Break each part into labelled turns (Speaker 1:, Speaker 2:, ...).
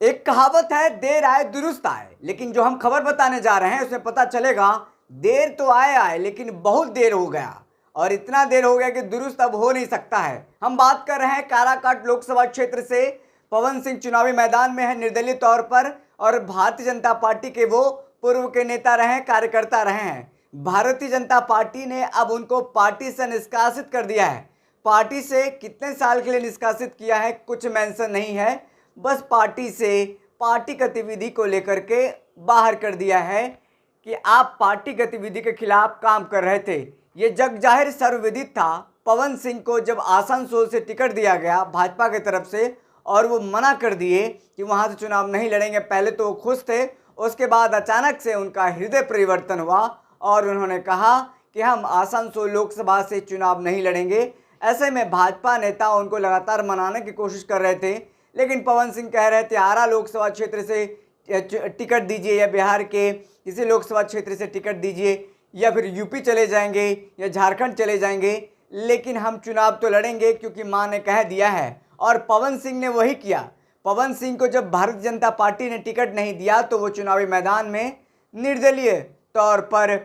Speaker 1: एक कहावत है, देर आए दुरुस्त आए। लेकिन जो हम खबर बताने जा रहे हैं उसमें पता चलेगा देर तो आए लेकिन बहुत देर हो गया, और इतना देर हो गया कि दुरुस्त अब हो नहीं सकता है। हम बात कर रहे हैं काराकाट लोकसभा क्षेत्र से। पवन सिंह चुनावी मैदान में है निर्दलीय तौर पर, और भारतीय जनता पार्टी के वो पूर्व के नेता रहे, कार्यकर्ता रहे हैं। भारतीय जनता पार्टी ने अब उनको पार्टी से निष्कासित कर दिया है। पार्टी से कितने साल के लिए निष्कासित किया है कुछ मेंशन नहीं है, बस पार्टी से पार्टी गतिविधि को लेकर के बाहर कर दिया है कि आप पार्टी गतिविधि के खिलाफ काम कर रहे थे। ये जग जाहिर सर्वविदित था। पवन सिंह को जब आसनसोल से टिकट दिया गया भाजपा की तरफ से, और वो मना कर दिए कि वहाँ से चुनाव नहीं लड़ेंगे, पहले तो वो खुश थे, उसके बाद अचानक से उनका हृदय परिवर्तन हुआ और उन्होंने कहा कि हम आसनसोल लोकसभा से चुनाव नहीं लड़ेंगे। ऐसे में भाजपा नेता उनको लगातार मनाने की कोशिश कर रहे थे, लेकिन पवन सिंह कह रहे थे आरा लोकसभा क्षेत्र से टिकट दीजिए, या बिहार के किसी लोकसभा क्षेत्र से टिकट दीजिए, या फिर यूपी चले जाएंगे या झारखंड चले जाएंगे, लेकिन हम चुनाव तो लड़ेंगे क्योंकि मां ने कह दिया है। और पवन सिंह ने वही किया। पवन सिंह को जब भारतीय जनता पार्टी ने टिकट नहीं दिया तो वो चुनावी मैदान में निर्दलीय तौर पर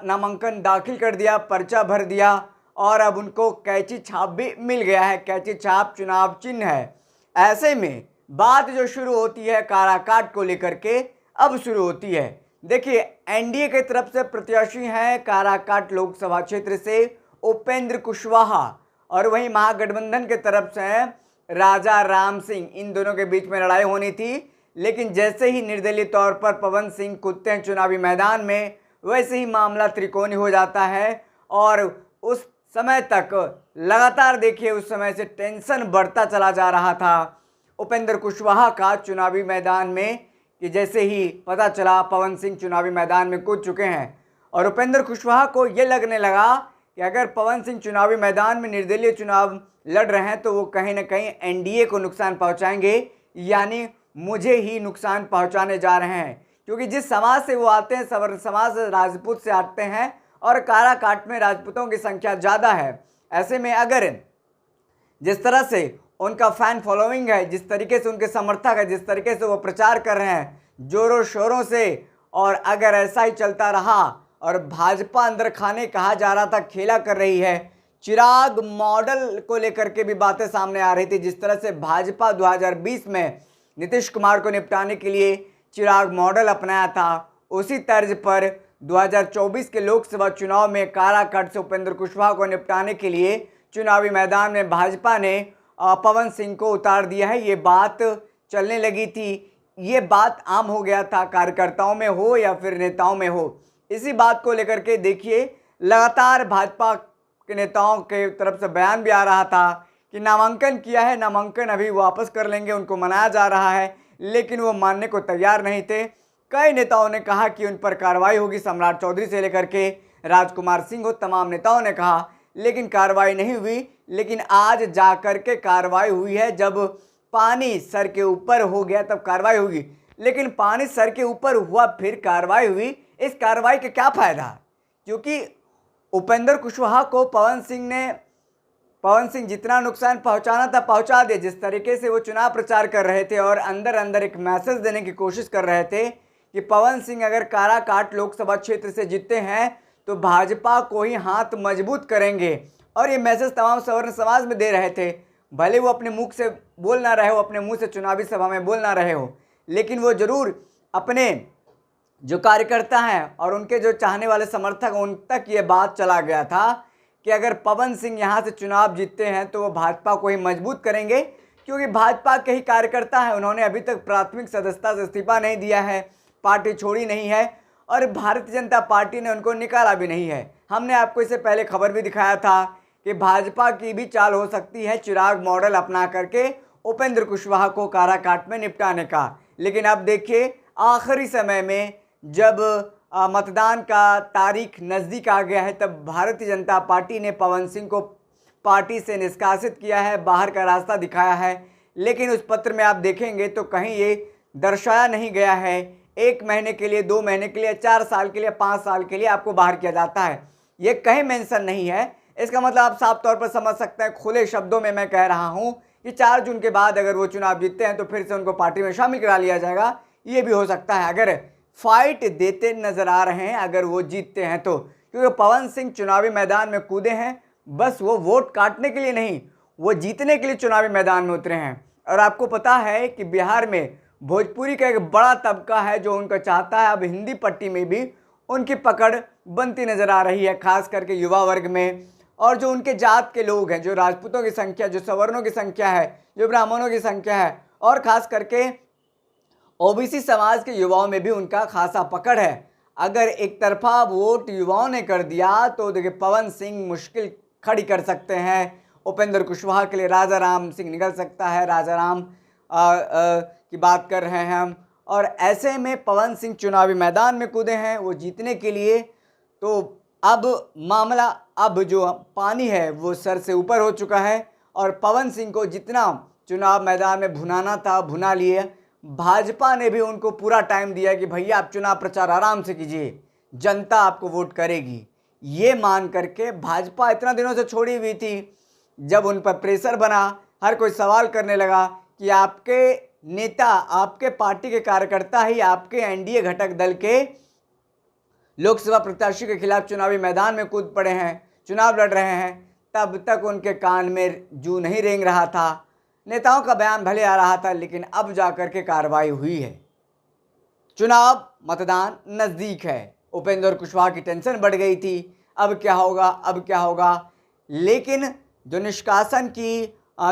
Speaker 1: नामांकन दाखिल कर दिया, पर्चा भर दिया, और अब उनको कैंची छाप भी मिल गया है। कैंची छाप चुनाव चिन्ह है। ऐसे में बात जो शुरू होती है काराकाट को लेकर के, अब शुरू होती है। देखिए, एनडीए की तरफ से प्रत्याशी हैं काराकाट लोकसभा क्षेत्र से उपेंद्र कुशवाहा, और वहीं महागठबंधन की तरफ से हैं राजा राम सिंह। इन दोनों के बीच में लड़ाई होनी थी, लेकिन जैसे ही निर्दलीय तौर पर पवन सिंह कूदते हैं चुनावी मैदान में, वैसे ही मामला त्रिकोणीय हो जाता है। और उस समय तक लगातार देखिए, उस समय से टेंशन बढ़ता चला जा रहा था उपेंद्र कुशवाहा का चुनावी मैदान में, कि जैसे ही पता चला पवन सिंह चुनावी मैदान में कूद चुके हैं, और उपेंद्र कुशवाहा को ये लगने लगा कि अगर पवन सिंह चुनावी मैदान में निर्दलीय चुनाव लड़ रहे हैं तो वो कहीं ना कहीं एनडीए को नुकसान पहुंचाएंगे, यानी मुझे ही नुकसान पहुंचाने जा रहे हैं। क्योंकि जिस समाज से वो आते हैं, सवर्ण समाज राजपूत से आते हैं, और काराकाट में राजपूतों की संख्या ज़्यादा है। ऐसे में अगर जिस तरह से उनका फैन फॉलोइंग है, जिस तरीके से उनके समर्थक है, जिस तरीके से वो प्रचार कर रहे हैं जोरों शोरों से, और अगर ऐसा ही चलता रहा और भाजपा अंदर खाने कहा जा रहा था खेला कर रही है, चिराग मॉडल को लेकर के भी बातें सामने आ रही थी। जिस तरह से भाजपा 2020 में नीतीश कुमार को निपटाने के लिए चिराग मॉडल अपनाया था, उसी तर्ज पर 2024 के लोकसभा चुनाव में काराकाट से उपेंद्र कुशवाहा को निपटाने के लिए चुनावी मैदान में भाजपा ने पवन सिंह को उतार दिया है। ये बात चलने लगी थी, ये बात आम हो गया था, कार्यकर्ताओं में हो या फिर नेताओं में हो। इसी बात को लेकर के देखिए, लगातार भाजपा के नेताओं के तरफ से बयान भी आ रहा था कि नामांकन किया है, नामांकन अभी वापस कर लेंगे, उनको मनाया जा रहा है, लेकिन वो मानने को तैयार नहीं थे। कई नेताओं ने कहा कि उन पर कार्रवाई होगी, सम्राट चौधरी से लेकर के राजकुमार सिंह हो, तमाम नेताओं ने कहा, लेकिन कार्रवाई नहीं हुई। लेकिन आज जा कर के कार्रवाई हुई है। जब पानी सर के ऊपर हो गया तब कार्रवाई होगी, लेकिन पानी सर के ऊपर हुआ फिर कार्रवाई हुई। इस कार्रवाई का क्या फायदा? क्योंकि उपेंद्र कुशवाहा को पवन सिंह जितना नुकसान पहुंचाना था पहुंचा दिया। जिस तरीके से वो चुनाव प्रचार कर रहे थे और अंदर अंदर एक मैसेज देने की कोशिश कर रहे थे कि पवन सिंह अगर काराकाट लोकसभा क्षेत्र से जीतते हैं तो भाजपा को ही हाथ मजबूत करेंगे, और ये मैसेज तमाम सवर्ण समाज में दे रहे थे। भले वो अपने मुख से बोल ना रहे हो, अपने मुंह से चुनावी सभा में बोल ना रहे हो, लेकिन वो जरूर अपने जो कार्यकर्ता हैं और उनके जो चाहने वाले समर्थक, उन तक ये बात चला गया था कि अगर पवन सिंह यहाँ से चुनाव जीतते हैं तो वो भाजपा को ही मजबूत करेंगे। क्योंकि भाजपा के ही कार्यकर्ता हैं, उन्होंने अभी तक प्राथमिक सदस्यता से इस्तीफा नहीं दिया है, पार्टी छोड़ी नहीं है, और भारतीय जनता पार्टी ने उनको निकाला भी नहीं है। हमने आपको इससे पहले खबर भी दिखाया था कि भाजपा की भी चाल हो सकती है चिराग मॉडल अपना करके उपेंद्र कुशवाहा को काराकाट में निपटाने का। लेकिन अब देखिए, आखिरी समय में जब मतदान का तारीख नज़दीक आ गया है, तब भारतीय जनता पार्टी ने पवन सिंह को पार्टी से निष्कासित किया है, बाहर का रास्ता दिखाया है। लेकिन उस पत्र में आप देखेंगे तो कहीं ये दर्शाया नहीं गया है 1 महीने के लिए, 2 महीने के लिए, 4 साल के लिए, 5 साल के लिए आपको बाहर किया जाता है, ये कहीं मेंशन नहीं है। इसका मतलब आप साफ तौर पर समझ सकते हैं, खुले शब्दों में मैं कह रहा हूं कि 4 जून के बाद अगर वो चुनाव जीतते हैं तो फिर से उनको पार्टी में शामिल करा लिया जाएगा। ये भी हो सकता है अगर फाइट देते नजर आ रहे हैं, अगर वो जीतते हैं तो, क्योंकि पवन सिंह चुनावी मैदान में कूदे हैं, बस वो वोट काटने के लिए नहीं, वो जीतने के लिए चुनावी मैदान में उतरे हैं। और आपको पता है कि बिहार में भोजपुरी का एक बड़ा तबका है जो उनका चाहता है अब हिंदी पट्टी में भी उनकी पकड़ बनती नज़र आ रही है, खास करके युवा वर्ग में। और जो उनके जात के लोग हैं, जो राजपूतों की संख्या, जो सवर्णों की संख्या है, जो ब्राह्मणों की संख्या है, और ख़ास करके ओबीसी समाज के युवाओं में भी उनका खासा पकड़ है। अगर एक तरफा वोट युवाओं ने कर दिया तो देखिए पवन सिंह मुश्किल खड़ी कर सकते हैं। उपेंद्र कुशवाहा के लिए राजा राम सिंह निकल सकता है, राजा राम की बात कर रहे हैं हम। और ऐसे में पवन सिंह चुनावी मैदान में कूदे हैं वो जीतने के लिए। तो अब मामला, अब जो पानी है वो सर से ऊपर हो चुका है और पवन सिंह को जितना चुनाव मैदान में भुनाना था भुना लिए। भाजपा ने भी उनको पूरा टाइम दिया कि भैया आप चुनाव प्रचार आराम से कीजिए, जनता आपको वोट करेगी। ये मान करके भाजपा इतना दिनों से छोड़ी हुई थी, जब उन पर प्रेशर बना, हर कोई सवाल करने लगा कि आपके नेता, आपके पार्टी के कार्यकर्ता ही आपके एनडीए घटक दल के लोकसभा प्रत्याशी के खिलाफ चुनावी मैदान में कूद पड़े हैं, चुनाव लड़ रहे हैं, तब तक उनके कान में जू नहीं रेंग रहा था। नेताओं का बयान भले आ रहा था, लेकिन अब जाकर के कार्रवाई हुई है। चुनाव मतदान नज़दीक है, उपेंद्र कुशवाहा की टेंशन बढ़ गई थी, अब क्या होगा, अब क्या होगा। लेकिन जो निष्कासन की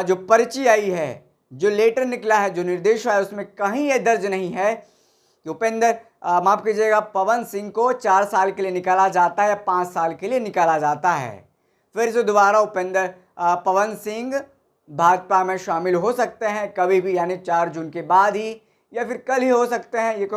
Speaker 1: जो पर्ची आई है, जो लेटर निकला है, जो निर्देश है, उसमें कहीं ये दर्ज नहीं है कि उपेंद्र, माफ़ कीजिएगा, पवन सिंह को 4 साल के लिए निकाला जाता है या 5 साल के लिए निकाला जाता है। फिर से दोबारा पवन सिंह भाजपा में शामिल हो सकते हैं कभी भी, यानी 4 जून के बाद ही या फिर कल ही हो सकते हैं, ये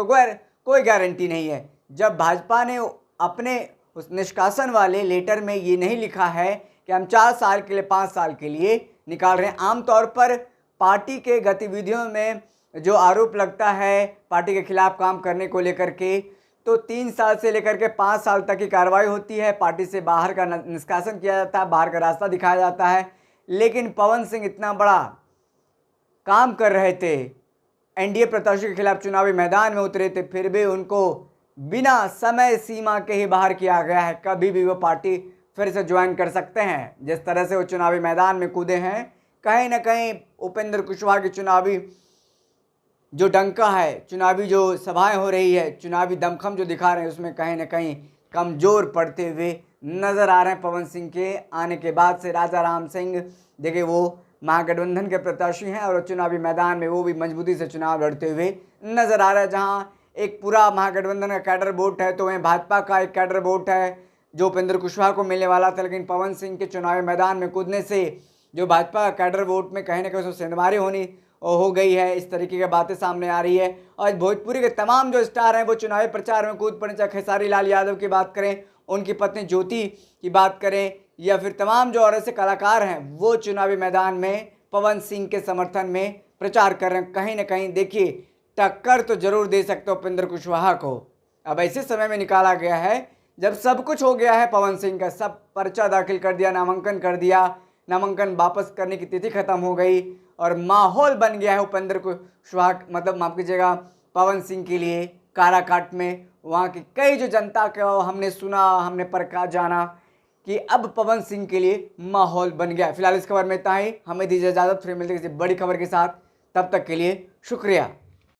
Speaker 1: कोई गारंटी नहीं है। जब भाजपा ने अपने उस निष्कासन वाले लेटर में ये नहीं लिखा है कि हम 4 साल के लिए, 5 साल के लिए निकाल रहे हैं। आमतौर पर पार्टी के गतिविधियों में जो आरोप लगता है पार्टी के खिलाफ काम करने को लेकर के, तो 3 साल से लेकर के 5 साल तक की कार्रवाई होती है, पार्टी से बाहर का निष्कासन किया जाता है, बाहर का रास्ता दिखाया जाता है। लेकिन पवन सिंह इतना बड़ा काम कर रहे थे, एनडीए प्रत्याशी के खिलाफ चुनावी मैदान में उतरे थे, फिर भी उनको बिना समय सीमा के ही बाहर किया गया है। कभी भी वो पार्टी फिर से ज्वाइन कर सकते हैं। जिस तरह से वो चुनावी मैदान में कूदे हैं, कहीं ना कहीं उपेंद्र कुशवाहा की चुनावी जो डंका है, चुनावी जो सभाएं हो रही है, चुनावी दमखम जो दिखा रहे हैं, उसमें कहीं ना कहीं कमज़ोर पड़ते हुए नज़र आ रहे हैं। पवन सिंह के आने के बाद से राजा राम सिंह, देखिए वो महागठबंधन के प्रत्याशी हैं और चुनावी मैदान में वो भी मजबूती से चुनाव लड़ते हुए नज़र आ रहा है। जहाँ एक पूरा महागठबंधन का कैडर वोट है, तो वहीं भाजपा का एक कैडर वोट है जो उपेंद्र कुशवाहा को मिलने वाला था। लेकिन पवन सिंह के चुनावी मैदान में कूदने से जो भाजपा कैडर वोट में कहीं ना कहीं उसमें सेंधमारी हो गई है, इस तरीके की बातें सामने आ रही है। और भोजपुरी के तमाम जो स्टार हैं वो चुनावी प्रचार में कूद पड़े, चाहे खेसारी लाल यादव की बात करें, उनकी पत्नी ज्योति की बात करें, या फिर तमाम जो और ऐसे कलाकार हैं वो चुनावी मैदान में पवन सिंह के समर्थन में प्रचार कर रहे हैं। कहीं ना कहीं देखिए टक्कर तो जरूर दे सकते हो उपेंद्र कुशवाहा को। अब ऐसे समय में निकाला गया है जब सब कुछ हो गया है, पवन सिंह का सब पर्चा दाखिल कर दिया, नामांकन कर दिया, नामांकन वापस करने की तिथि खत्म हो गई और माहौल बन गया है उपेंद्र कुशवाहा, मतलब माफ कीजिएगा, पवन सिंह के लिए काराकाट में। वहाँ की कई जो जनता का हमने सुना, हमने परखा, जाना कि अब पवन सिंह के लिए माहौल बन गया। फिलहाल इस खबर में इतना ही, हमें दीजिए इजाज़त, फिर मिलते किसी बड़ी खबर के साथ, तब तक के लिए शुक्रिया।